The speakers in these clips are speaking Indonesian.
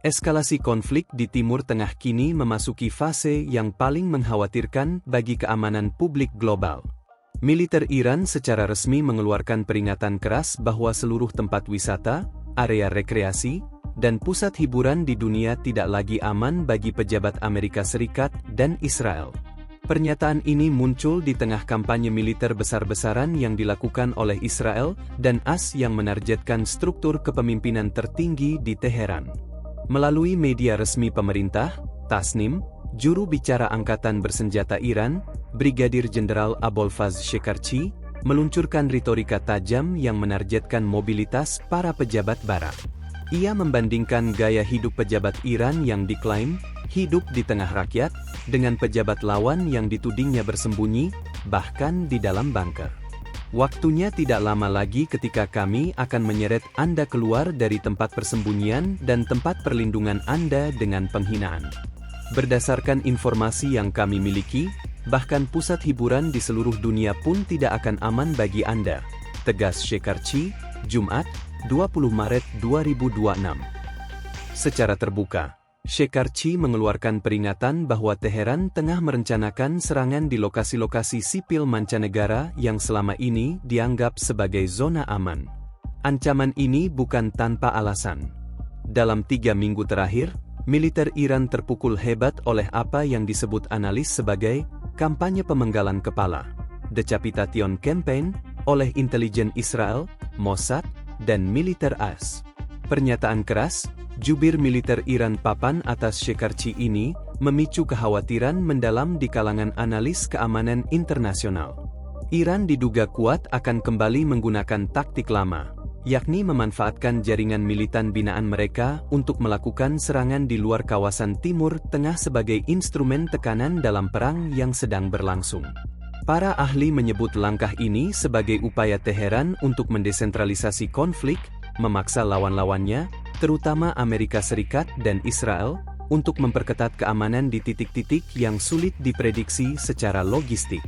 Eskalasi konflik di Timur Tengah kini memasuki fase yang paling mengkhawatirkan bagi keamanan publik global. Militer Iran secara resmi mengeluarkan peringatan keras bahwa seluruh tempat wisata, area rekreasi, dan pusat hiburan di dunia tidak lagi aman bagi pejabat Amerika Serikat dan Israel. Pernyataan ini muncul di tengah kampanye militer besar-besaran yang dilakukan oleh Israel dan AS yang menargetkan struktur kepemimpinan tertinggi di Teheran. Melalui media resmi pemerintah, Tasnim, juru bicara Angkatan Bersenjata Iran, Brigadir Jenderal Abolfazl Shekarchi, meluncurkan retorika tajam yang menargetkan mobilitas para pejabat barat. Ia membandingkan gaya hidup pejabat Iran yang diklaim hidup di tengah rakyat, dengan pejabat lawan yang ditudingnya bersembunyi, bahkan di dalam bunker. Waktunya tidak lama lagi ketika kami akan menyeret Anda keluar dari tempat persembunyian dan tempat perlindungan Anda dengan penghinaan. Berdasarkan informasi yang kami miliki, bahkan pusat hiburan di seluruh dunia pun tidak akan aman bagi Anda, tegas Shekarchi, Jumat, 20 Maret 2026. Secara terbuka, Shekarchi mengeluarkan peringatan bahwa Teheran tengah merencanakan serangan di lokasi-lokasi sipil mancanegara yang selama ini dianggap sebagai zona aman. Ancaman ini bukan tanpa alasan. Dalam 3 minggu terakhir, militer Iran terpukul hebat oleh apa yang disebut analis sebagai kampanye pemenggalan kepala, decapitation campaign, oleh intelijen Israel, Mossad, dan militer AS. Pernyataan keras, jubir militer Iran papan atas Shekarchi ini, memicu kekhawatiran mendalam di kalangan analis keamanan internasional. Iran diduga kuat akan kembali menggunakan taktik lama, yakni memanfaatkan jaringan militan binaan mereka untuk melakukan serangan di luar kawasan Timur Tengah sebagai instrumen tekanan dalam perang yang sedang berlangsung. Para ahli menyebut langkah ini sebagai upaya Teheran untuk mendesentralisasi konflik, memaksa lawan-lawannya, terutama Amerika Serikat dan Israel, untuk memperketat keamanan di titik-titik yang sulit diprediksi secara logistik.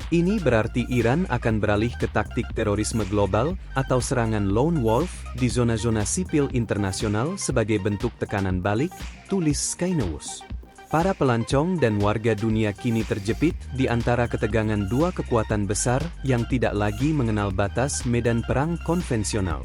Ini berarti Iran akan beralih ke taktik terorisme global atau serangan lone wolf di zona-zona sipil internasional sebagai bentuk tekanan balik, tulis Sky News. Para pelancong dan warga dunia kini terjepit di antara ketegangan dua kekuatan besar yang tidak lagi mengenal batas medan perang konvensional.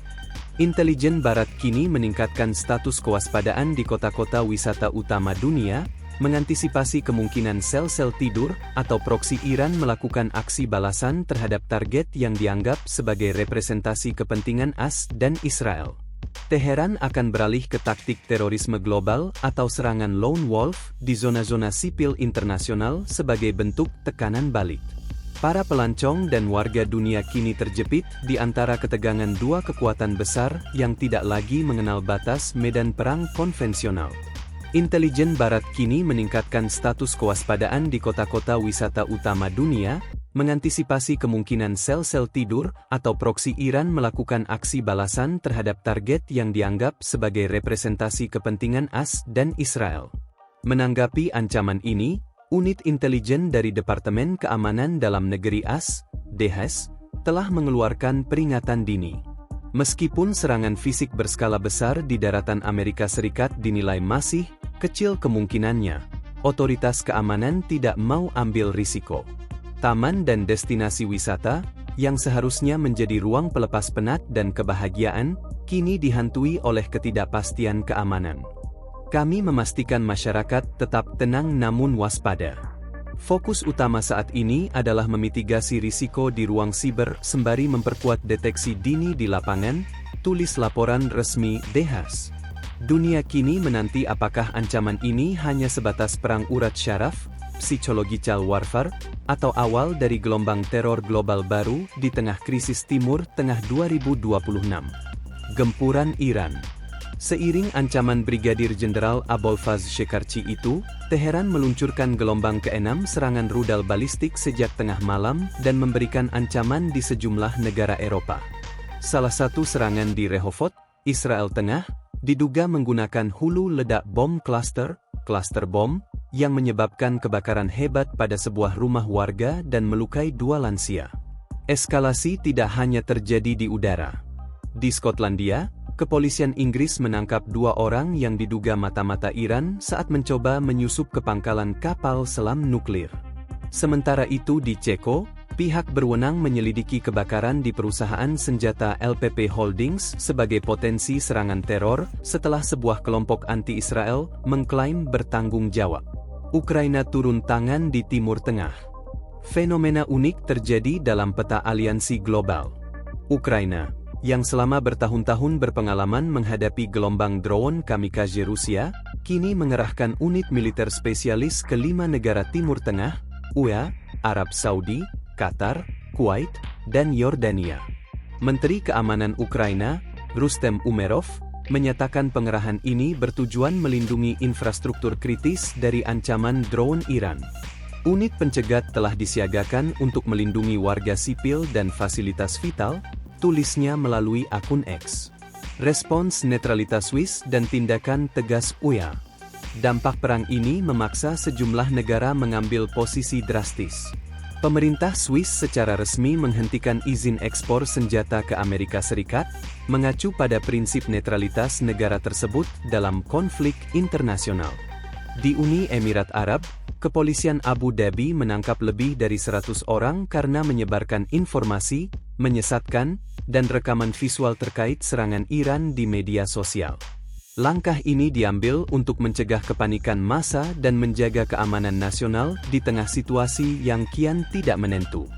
Intelijen Barat kini meningkatkan status kewaspadaan di kota-kota wisata utama dunia, mengantisipasi kemungkinan sel-sel tidur atau proksi Iran melakukan aksi balasan terhadap target yang dianggap sebagai representasi kepentingan AS dan Israel. Teheran akan beralih ke taktik terorisme global atau serangan lone wolf di zona-zona sipil internasional sebagai bentuk tekanan balik. Para pelancong dan warga dunia kini terjepit di antara ketegangan dua kekuatan besar yang tidak lagi mengenal batas medan perang konvensional. Intelijen Barat kini meningkatkan status kewaspadaan di kota-kota wisata utama dunia, mengantisipasi kemungkinan sel-sel tidur atau proksi Iran melakukan aksi balasan terhadap target yang dianggap sebagai representasi kepentingan AS dan Israel. Menanggapi ancaman ini, Unit Intelijen dari Departemen Keamanan Dalam Negeri AS, DHS, telah mengeluarkan peringatan dini. Meskipun serangan fisik berskala besar di daratan Amerika Serikat dinilai masih kecil kemungkinannya, otoritas keamanan tidak mau ambil risiko. Taman dan destinasi wisata, yang seharusnya menjadi ruang pelepas penat dan kebahagiaan, kini dihantui oleh ketidakpastian keamanan. Kami memastikan masyarakat tetap tenang namun waspada. Fokus utama saat ini adalah memitigasi risiko di ruang siber sembari memperkuat deteksi dini di lapangan, tulis laporan resmi DHS. Dunia kini menanti apakah ancaman ini hanya sebatas perang urat syaraf, psychological warfare, atau awal dari gelombang teror global baru di tengah krisis Timur Tengah 2026. Gempuran Iran. Seiring ancaman Brigadir Jenderal Abolfazl Shekarchi itu, Teheran meluncurkan gelombang ke-6 serangan rudal balistik sejak tengah malam dan memberikan ancaman di sejumlah negara Eropa. Salah satu serangan di Rehovot, Israel Tengah, diduga menggunakan hulu ledak bom cluster bom, yang menyebabkan kebakaran hebat pada sebuah rumah warga dan melukai 2 lansia. Eskalasi tidak hanya terjadi di udara. Di Skotlandia, Kepolisian Inggris menangkap 2 orang yang diduga mata-mata Iran saat mencoba menyusup ke pangkalan kapal selam nuklir. Sementara itu di Ceko, pihak berwenang menyelidiki kebakaran di perusahaan senjata LPP Holdings sebagai potensi serangan teror setelah sebuah kelompok anti-Israel mengklaim bertanggung jawab. Ukraina turun tangan di Timur Tengah. Fenomena unik terjadi dalam peta aliansi global. Ukraina, yang selama bertahun-tahun berpengalaman menghadapi gelombang drone kamikaze Rusia, kini mengerahkan unit militer spesialis ke 5 negara Timur Tengah, UEA, Arab Saudi, Qatar, Kuwait, dan Yordania. Menteri Keamanan Ukraina, Rustem Umerov, menyatakan pengerahan ini bertujuan melindungi infrastruktur kritis dari ancaman drone Iran. Unit pencegat telah disiagakan untuk melindungi warga sipil dan fasilitas vital, tulisnya melalui akun X. Respons netralitas Swiss dan tindakan tegas UEA. Dampak perang ini memaksa sejumlah negara mengambil posisi drastis. Pemerintah Swiss secara resmi menghentikan izin ekspor senjata ke Amerika Serikat, mengacu pada prinsip netralitas negara tersebut dalam konflik internasional. Di Uni Emirat Arab, Kepolisian Abu Dhabi menangkap lebih dari 100 orang karena menyebarkan informasi, menyesatkan, dan rekaman visual terkait serangan Iran di media sosial. Langkah ini diambil untuk mencegah kepanikan massa dan menjaga keamanan nasional di tengah situasi yang kian tidak menentu.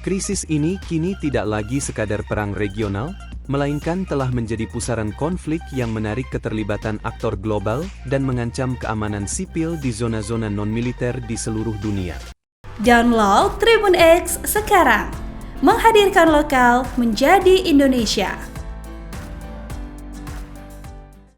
Krisis ini kini tidak lagi sekadar perang regional, melainkan telah menjadi pusaran konflik yang menarik keterlibatan aktor global dan mengancam keamanan sipil di zona-zona non-militer di seluruh dunia. Download Tribun X sekarang, menghadirkan lokal menjadi Indonesia.